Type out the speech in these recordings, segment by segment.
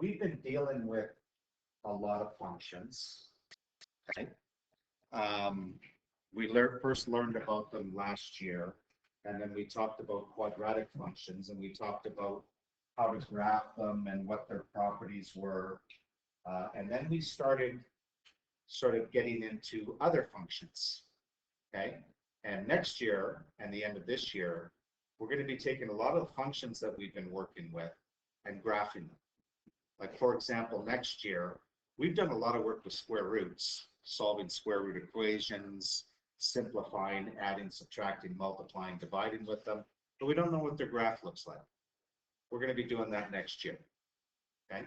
we've been dealing with a lot of functions. Okay. We first learned about them last year, and then we talked about quadratic functions, and we talked about how to graph them and what their properties were. And then we started sort of getting into other functions. Okay. And next year and the end of this year, we're going to be taking a lot of the functions that we've been working with and graphing them. Like, for example, next year, we've done a lot of work with square roots, solving square root equations, simplifying, adding, subtracting, multiplying, dividing with them, but we don't know what their graph looks like. We're going to be doing that next year. Okay.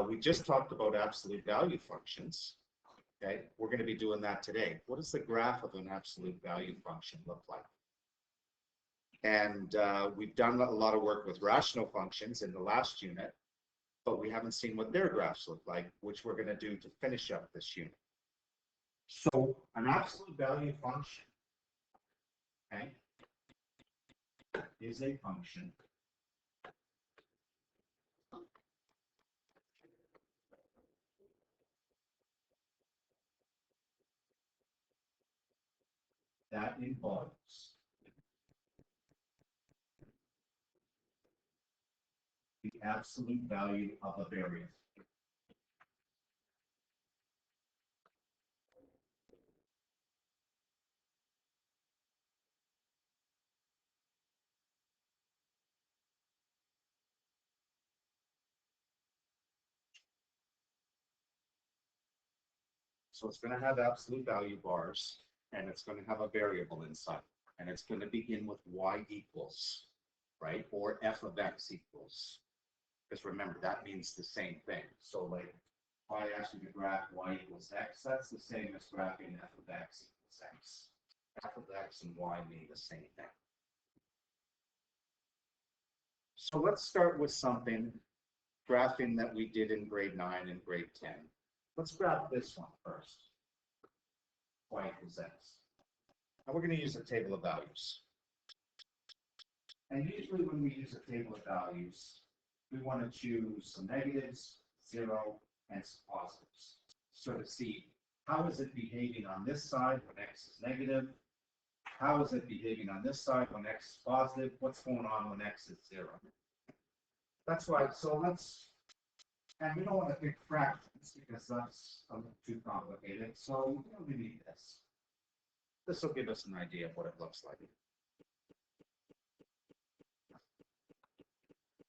We just talked about absolute value functions. Okay. We're going to be doing that today. What does the graph of an absolute value function look like? And we've done a lot of work with rational functions in the last unit, but we haven't seen what their graphs look like, which we're going to do to finish up this unit. So an absolute value function, okay, is a function that involves the absolute value of a variable. So it's going to have absolute value bars, and it's going to have a variable inside, and it's going to begin with y equals, right? Or f of x equals. Because remember, that means the same thing. So like, if I ask you to graph y equals x, that's the same as graphing f of x equals x. F of x and y mean the same thing. So let's start with something, graphing that we did in grade 9 and grade 10. Let's graph this one first. Y equals x. And we're going to use a table of values. And usually when we use a table of values, we want to choose some negatives, 0, and some positives. So to see how is it behaving on this side when x is negative? How is it behaving on this side when x is positive? What's going on when x is 0? That's why, so let's, and we don't want to pick fractions because that's a little too complicated. So we need this. This will give us an idea of what it looks like.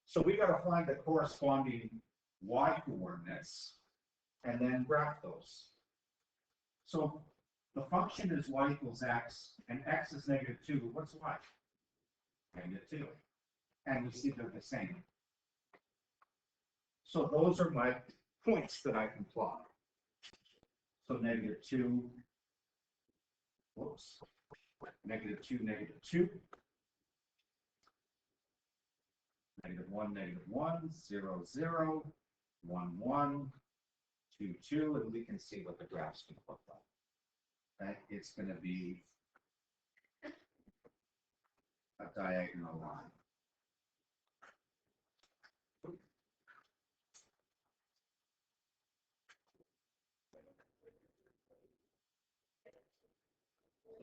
So we got to find the corresponding y coordinates and then graph those. So the function is y equals x, and x is negative 2. What's y? Negative 2. And we see they're the same. So those are my points that I can plot. So negative 2, whoops, negative 2, negative 2. Negative 1, 0, 0, 1, 1, 2, 2, and we can see what the graph's going to look like. That it's going to be a diagonal line. So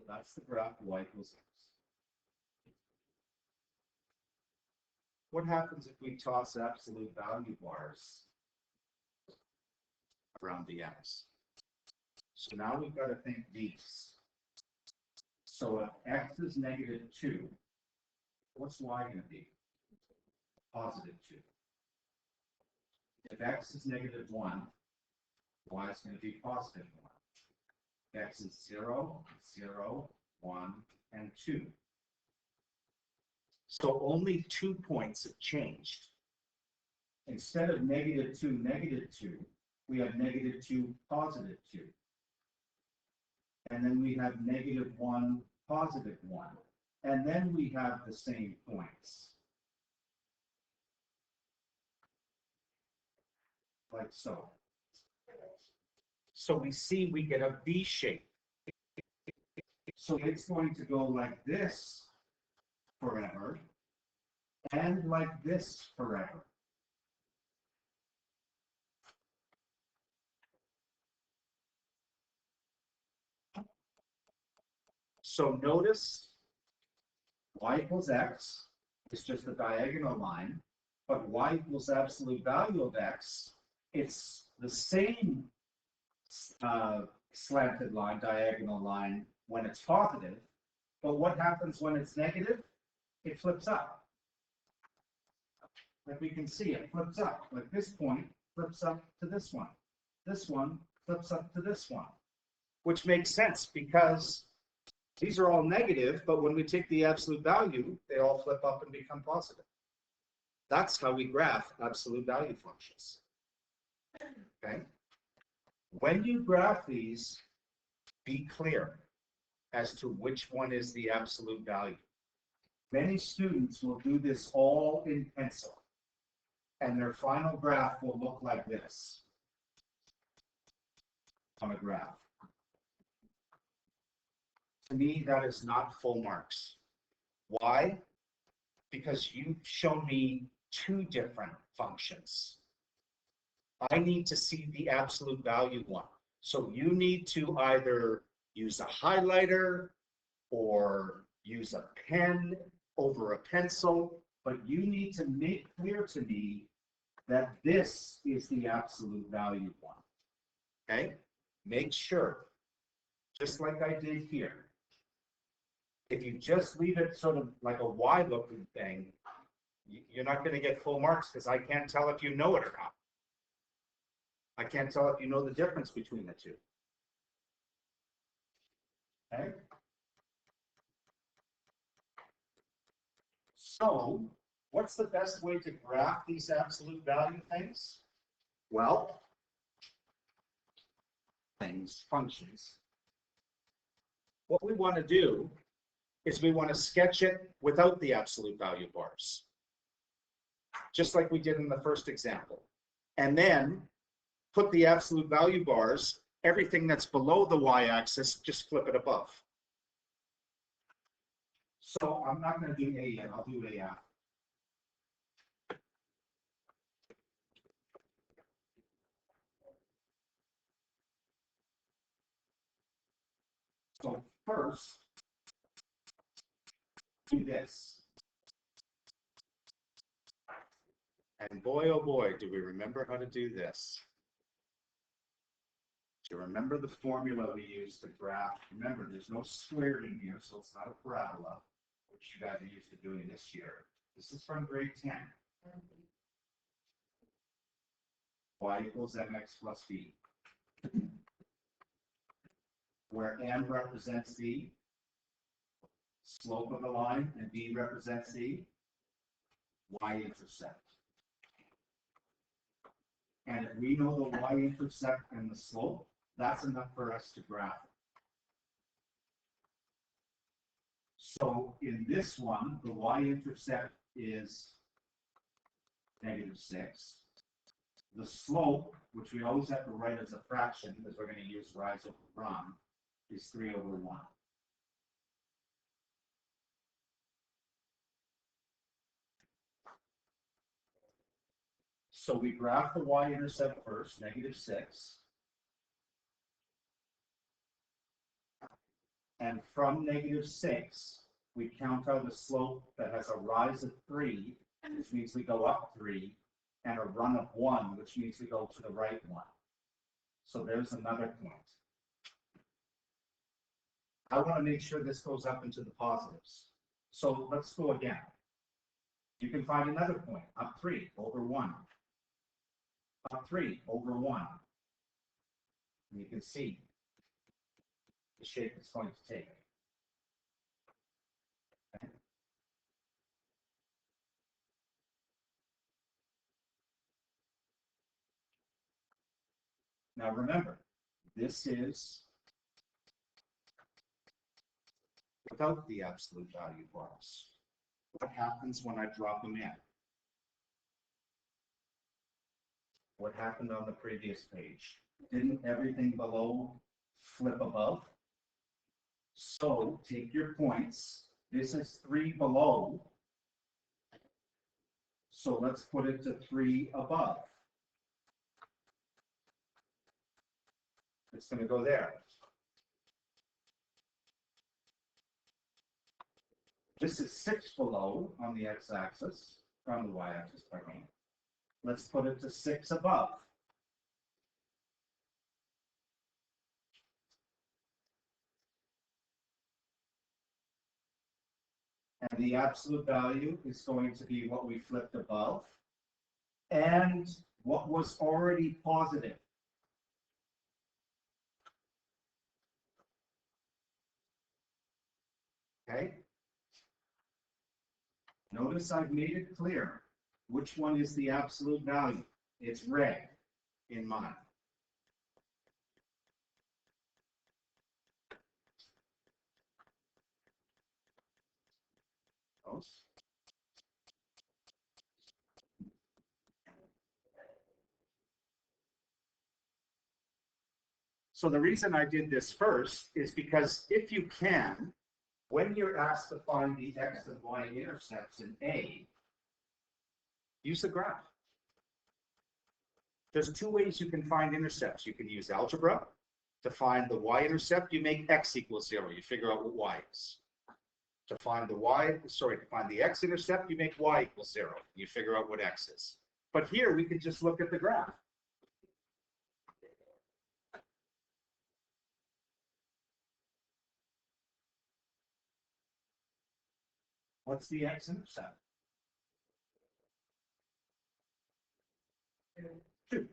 that's the graph y equals x. What happens if we toss absolute value bars around the x? So now we've got to think these. So if x is negative 2, what's y going to be? Positive 2. If x is negative 1, y is going to be positive 1. X is 0, 0, 1, and 2. So only 2 points have changed. Instead of negative 2, we have negative 2, positive 2. And then we have negative 1, positive 1. And then we have the same points. Like so. So we see we get a V shape. So it's going to go like this forever and like this forever. So notice y equals x is just a diagonal line, but y equals absolute value of x, it's the same slanted line, diagonal line when it's positive, but what happens when it's negative? It flips up. Like we can see, it flips up. Like this point flips up to this one. This one flips up to this one, which makes sense because these are all negative, but when we take the absolute value, they all flip up and become positive. That's how we graph absolute value functions. Okay? When you graph these, be clear as to which one is the absolute value. Many students will do this all in pencil, and their final graph will look like this on a graph. To me, that is not full marks. Why? Because you've shown me two different functions. I need to see the absolute value one. So you need to either use a highlighter or use a pen over a pencil, but you need to make clear to me that this is the absolute value one. Okay? Make sure, just like I did here. If you just leave it sort of like a Y looking thing, you're not going to get full marks because I can't tell if you know it or not. I can't tell if you know the difference between the two. Okay? So, what's the best way to graph these absolute value things? Well, functions. What we want to do is we want to sketch it without the absolute value bars, just like we did in the first example. And then put the absolute value bars, everything that's below the y-axis, just flip it above. So I'm not going to do A yet, I'll do A after. So first, do this. And boy, oh boy, do we remember how to do this. Do you remember the formula we used to graph? Remember, there's no squared in here, so it's not a parabola, which you guys are used to doing this year. This is from grade 10. Y equals mx plus b, where m represents the slope of the line and b represents the y-intercept. And if we know the y-intercept and the slope, that's enough for us to graph it. So in this one, the y-intercept is -6. The slope, which we always have to write as a fraction because we're going to use rise over run, is 3/1. So we graph the y-intercept first, -6. And from -6, we count out a slope that has a rise of 3, which means we go up 3, and a run of 1, which means we go to the right 1. So there's another point. I want to make sure this goes up into the positives. So let's go again. You can find another point, up 3/1. Up 3/1. And you can see the shape it's going to take. Okay. Now remember, this is without the absolute value bars. What happens when I drop them in? What happened on the previous page? Didn't everything below flip above? So take your points. This is 3 below. So let's put it to 3 above. It's going to go there. This is 6 below on the x-axis, on the y-axis, pardon me. Let's put it to 6 above. And the absolute value is going to be what we flipped above and what was already positive. Okay? Notice I've made it clear which one is the absolute value. It's red in mine. So the reason I did this first is because if you can, when you're asked to find the x and y intercepts in A, use the graph. There's 2 ways you can find intercepts. You can use algebra to find the y-intercept. You make x equals 0. You figure out what y is. To find the x-intercept, you make y equals 0. You figure out what x is. But here we can just look at the graph. What's the x-intercept? 2.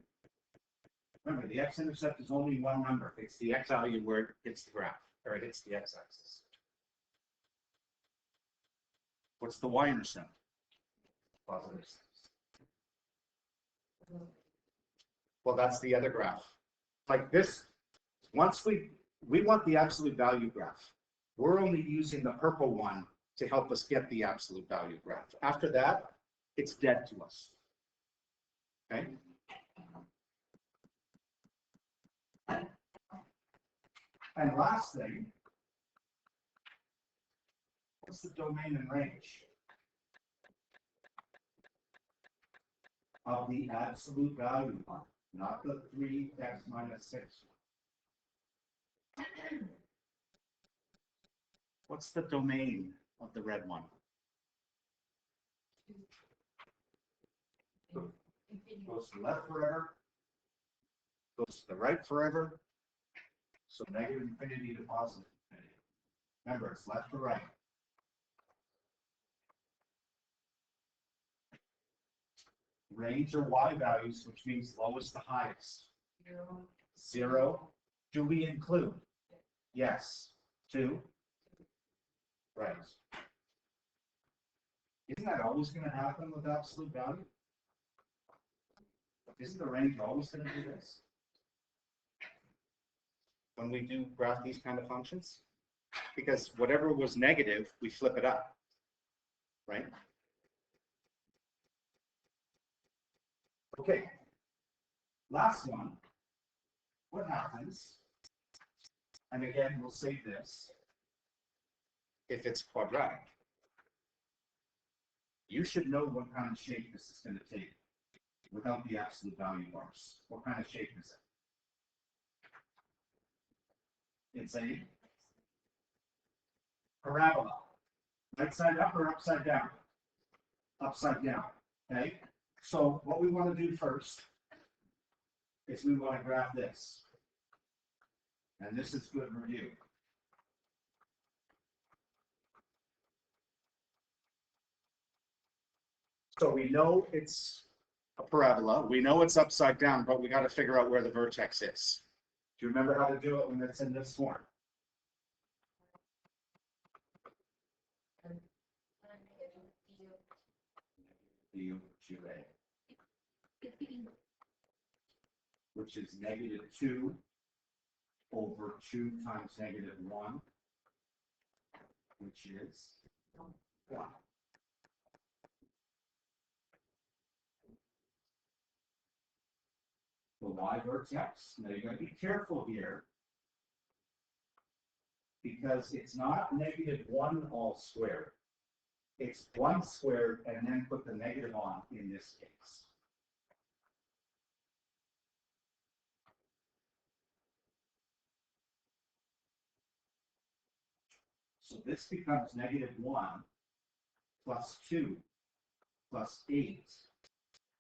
Remember, the x-intercept is only one number. It's the x value where it hits the graph, or it hits the x-axis. What's the y-intercept? Positive 6. Well, that's the other graph. Like this, once we want the absolute value graph. We're only using the purple one to help us get the absolute value graph. After that, it's dead to us. Okay? And last thing, what's the domain and range of the absolute value one, not the 3x minus 6 one? What's the domain of the red one? Goes to the left forever, goes to the right forever. So negative infinity to positive infinity. Remember, it's left to right. Range are y values, which means lowest to highest. 0. Do we include? Yes. 2. Right. Isn't that always going to happen with absolute value? Isn't the range always going to do this? When we do graph these kind of functions? Because whatever was negative, we flip it up, right? Okay, last one. What happens, and again, we'll save this, if it's quadratic? You should know what kind of shape this is going to take without the absolute value bars. What kind of shape is it? It's a parabola. Right side up or upside down? Upside down, okay? So what we want to do first is we want to graph this. And this is good review. So we know it's a parabola. We know it's upside down, but we got to figure out where the vertex is. Do you remember how to do it when it's in this form? Which is negative 2 over 2 times negative 1, which is 1. The y vertex, now you got to be careful here, because it's not negative 1 all squared. It's 1 squared and then put the negative on in this case. So this becomes negative 1 plus 2 plus 8,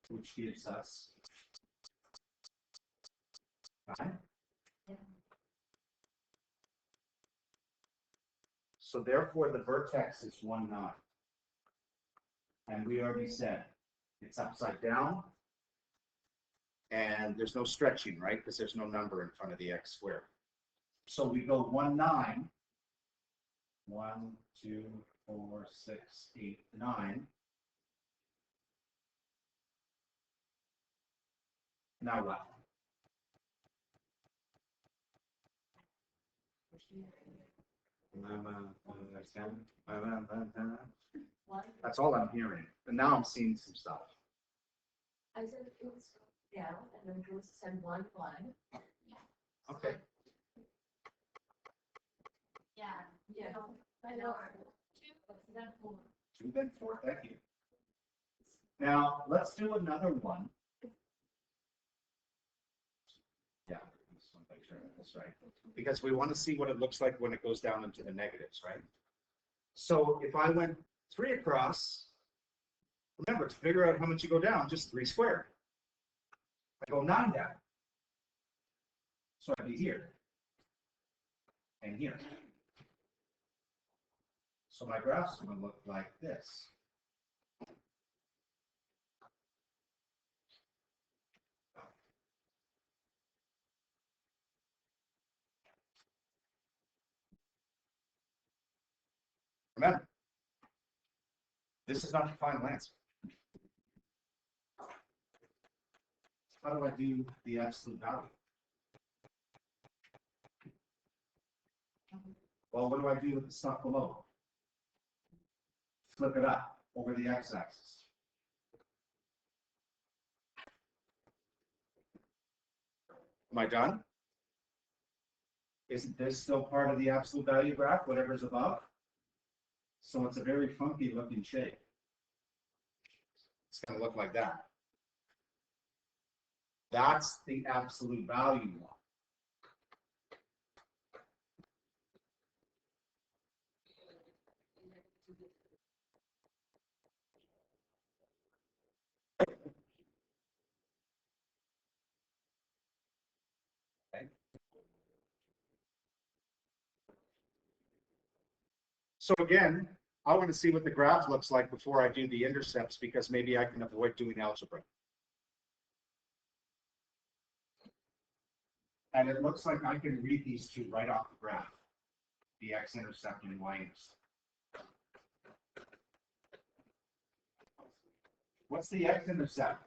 which gives us 9. So therefore, the vertex is 1, 9. And we already said it's upside down. And there's no stretching, right? Because there's no number in front of the x squared. So we go 1, 9. 1, 2, 4, 6, 8, 9. Now what? That's all I'm hearing. And now I'm seeing some stuff. I said it's down and then goes send 1, 1. Okay. Yeah. I know. 2, then 4. Thank you. Now let's do another one. Yeah, just want to make sure that's right. Because we want to see what it looks like when it goes down into the negatives, right? So if I went 3 across, remember to figure out how much you go down, just 3 squared. I go 9 down. So I'd be here and here. So my graph's going to look like this. Remember, this is not the final answer. How do I do the absolute value? Well, what do I do with the stuff below? Flip it up over the x-axis. Am I done? Isn't this still part of the absolute value graph, whatever's above? So it's a very funky looking shape. It's going to look like that. That's the absolute value one. Okay. So again, I want to see what the graph looks like before I do the intercepts, because maybe I can avoid doing algebra. And it looks like I can read these two right off the graph, the x-intercept and y-intercept. What's the x-intercept?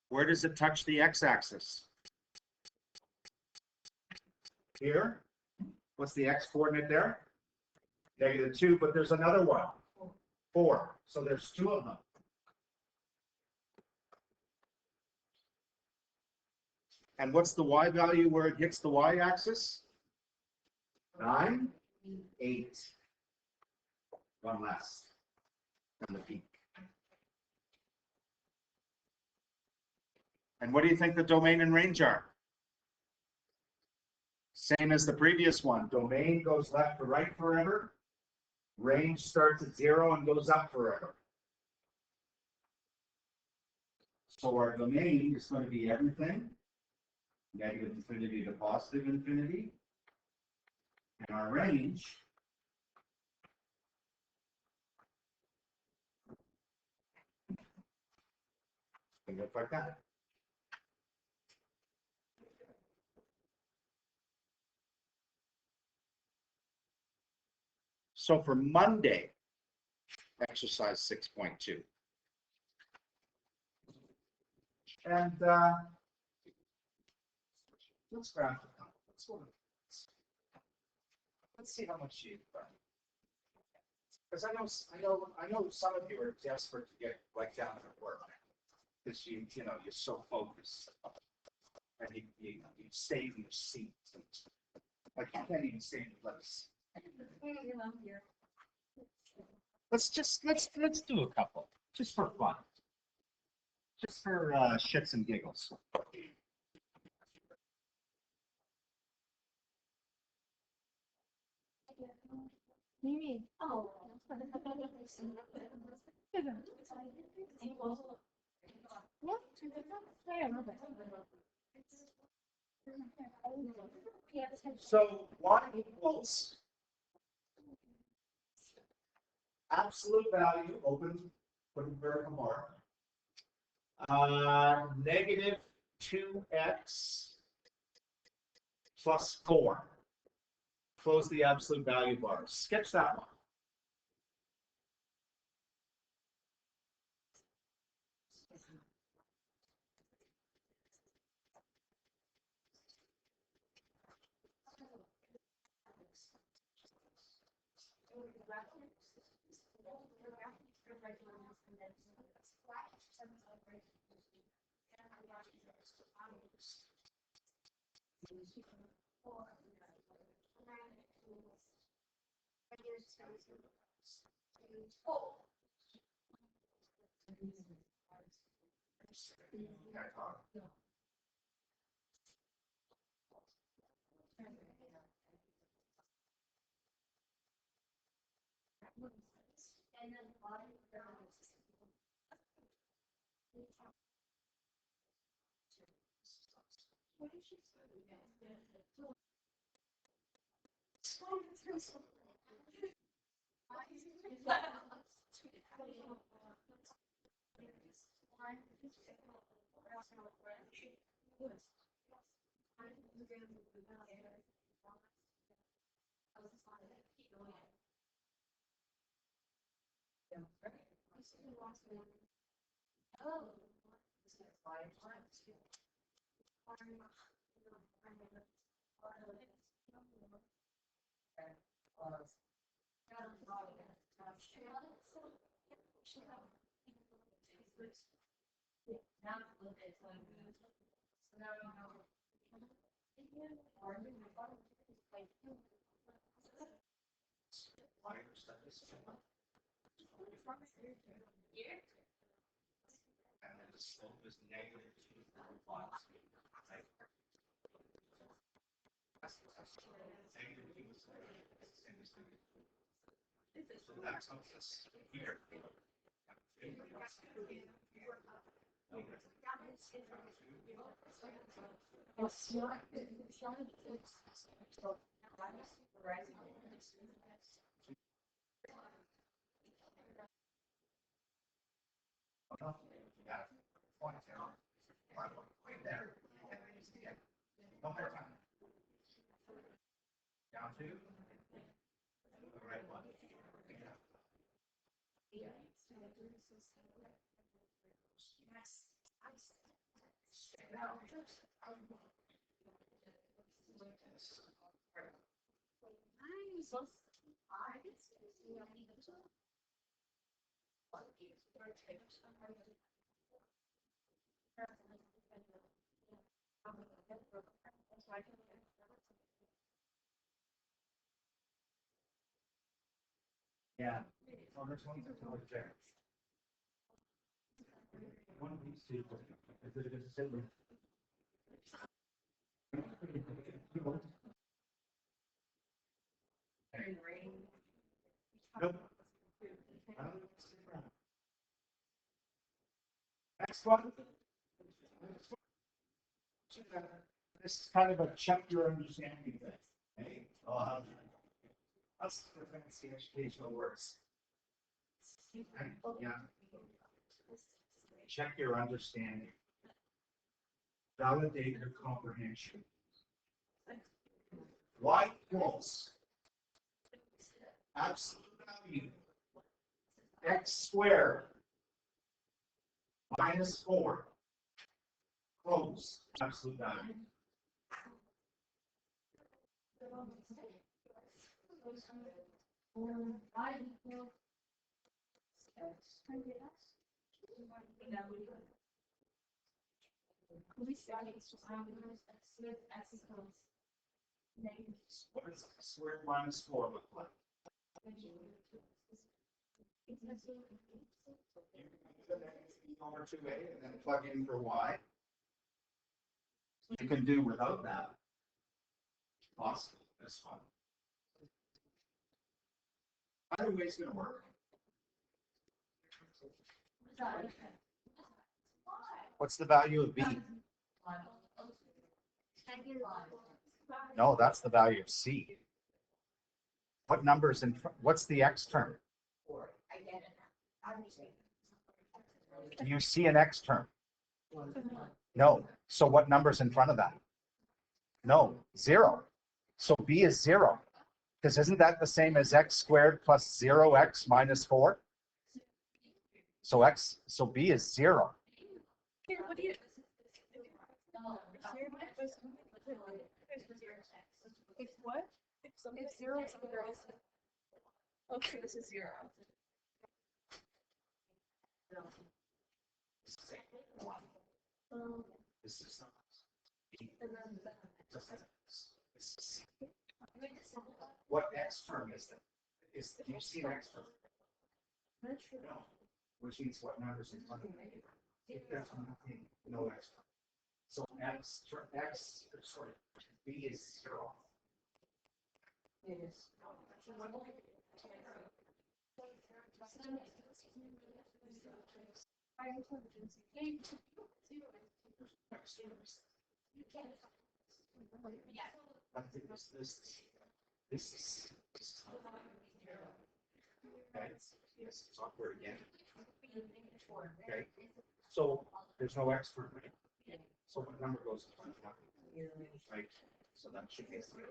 Where does it touch the x-axis? Here. What's the x-coordinate there? -2, but there's another one. 4. So there's 2 of them. And what's the y value where it hits the y-axis? 9, 8. 1 less than the peak. And what do you think the domain and range are? Same as the previous one. Domain goes left to right forever. Range starts at 0 and goes up forever. So our domain is going to be everything, negative infinity to positive infinity. And our range can look like that. So for Monday, exercise 6.2. And let's graph it out. Let's see how much you've done. Because I know some of you are desperate to get like down to work. Because you know you're so focused. And you stay in your seat. Like you can't even stay in place. Let's do a couple, just for fun. Just for shits and giggles. Maybe. Oh. So y equals absolute value, open, put in vertical bar, negative 2x plus 4. Close the absolute value bar. Sketch that one. And then bottom. What did she say? Oh. And then the slope is negative 2. So that's how this here. Yeah. Point down. Right there. One more time. Down to the right one. Yeah. Well, there's one that's over there. One of these two. Is it a silver? Nope. Next one. This is kind of a check your understanding thing. Hey, that's the fancy educational words. Yeah. Check your understanding. Validate your comprehension. Y equals absolute value x squared minus 4. Close absolute value. What does squared minus 4 look like? Over 2a and then plug in for y. You can do without that. Awesome, that's fun. Either way it's gonna work. What's the value of b? No, that's the value of c. What numbers in front? What's the x term? Do you see an x term? No. So what number's in front of that? No, 0. So b is 0. Because isn't that the same as x squared plus 0x minus 4? So b is 0. Here, what do you? If what? If 0 is 0. Okay, this is 0. This is not. What x term is that? Do you see an x term? No. Which means what numbers in front of it? If there's nothing, no x term. So b is 0. This is okay. Yes, it's awkward again. Okay. So there's no x term, right? So what number goes in front of that? Right. So that should be 0.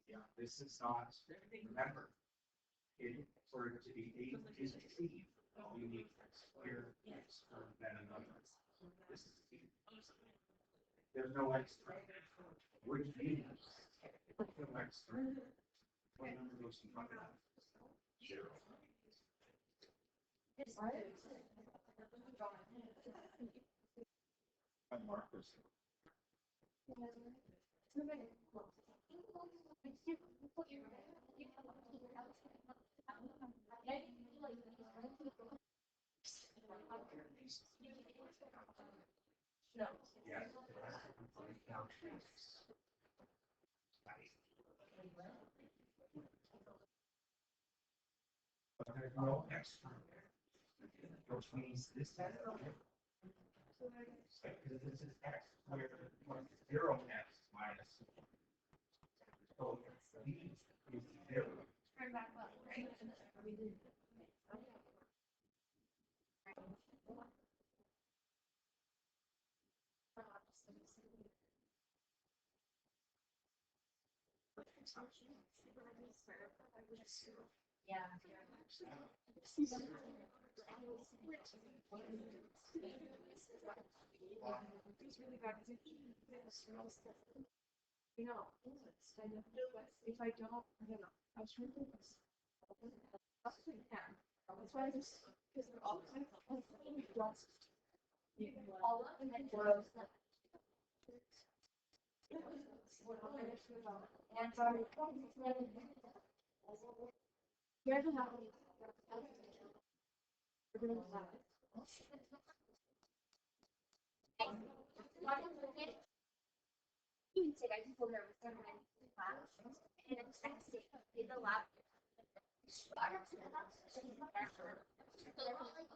Yeah, this is not, remember, for it to be a is c, you need x squared x term then another. This is c. There's no x term. Which means no x term. What number goes in front of that? 0. And markers. No. Yeah. But there's no x term there. Which means this has because this is x squared plus 0x minus. So b is 0. Yeah. It's really bad you know, if I don't, I don't know. I was trying to do this. That's why I just, because they're all kind of lost. All of them had zeros. Where the hell? We're gonna have it. Even today, people there was someone in class, and it's actually did the lab. So they're all like,